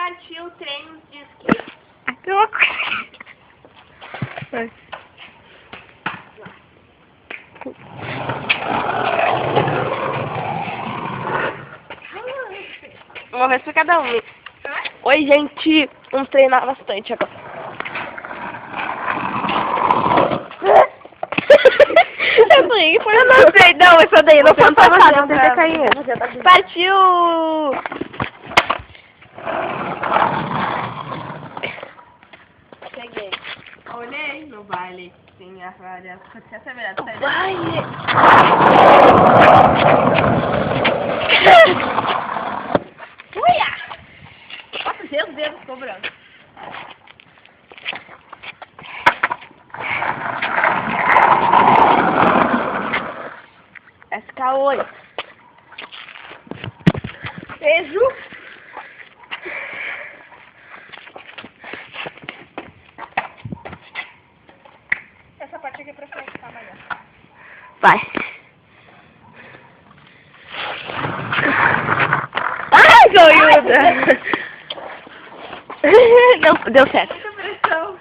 partiu o treino de skate. Que louco. Uma vez pra cada um. Oi, gente. Vamos treinar bastante agora. Eu sei, foi. Eu não sei, não, essa daí não foi passada, não deve cair mesmo. Partiu! Cheguei. Olhei no baile. Sim, a área. Essa é melhor. Baile! Uia! Nossa, os dedos ficou branco. SK8. Beijo. Essa parte aqui é pra frente, tá amanhã. Vai. Ai, Goiuda! Não, deu certo. Muita pressão.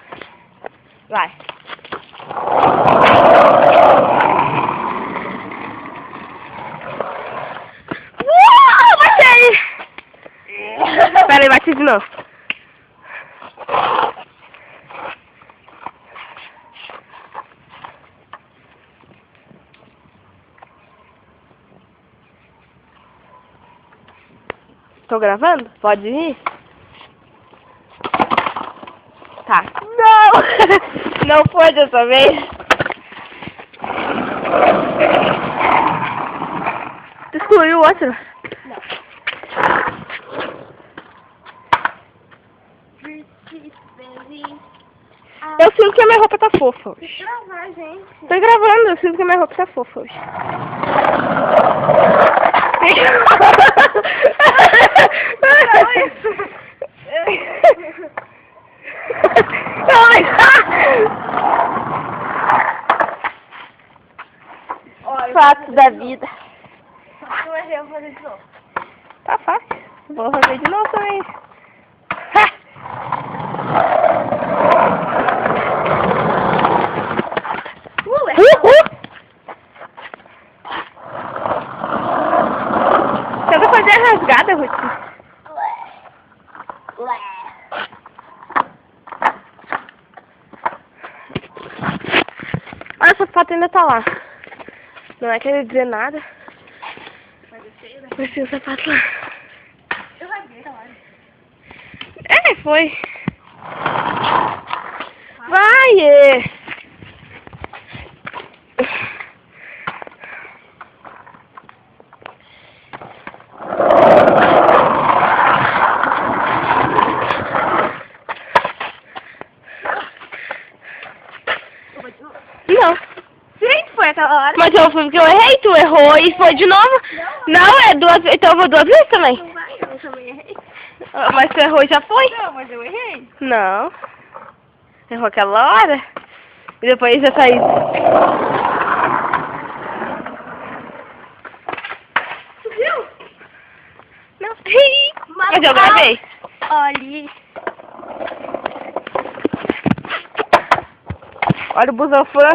Vai. Batei! Pera aí, bate de novo. Tô gravando? Pode ir? Tá. Não! Não foi dessa vez. Tu excluiu o outro? Não. Eu sinto que a minha roupa tá fofa hoje. Gravar, gente. Tô gravando, eu sinto que a minha roupa tá fofa hoje. Fatos da vida. Eu errei, eu vou fazer de novo. Tá fácil. Vou fazer de novo também. Tenta fazer a rasgada, Ruth. Olha, o sapato ainda tá lá. Não é querer dizer nada. Vai descer, né? Mas tem o sapato lá. Eu rasguei, tá lá. É, foi. Vai! Não. Gente, foi aquela hora. Mas eu fui porque eu errei, tu errou e foi de novo. Não, é duas vezes. Então eu vou duas vezes também. Não vai, eu também errei. Mas tu errou e já foi? Não, mas eu errei. Não. Errou aquela hora. E depois já saiu. Tu viu? Não. Mas eu gravei. Olha. Olha o busão fã.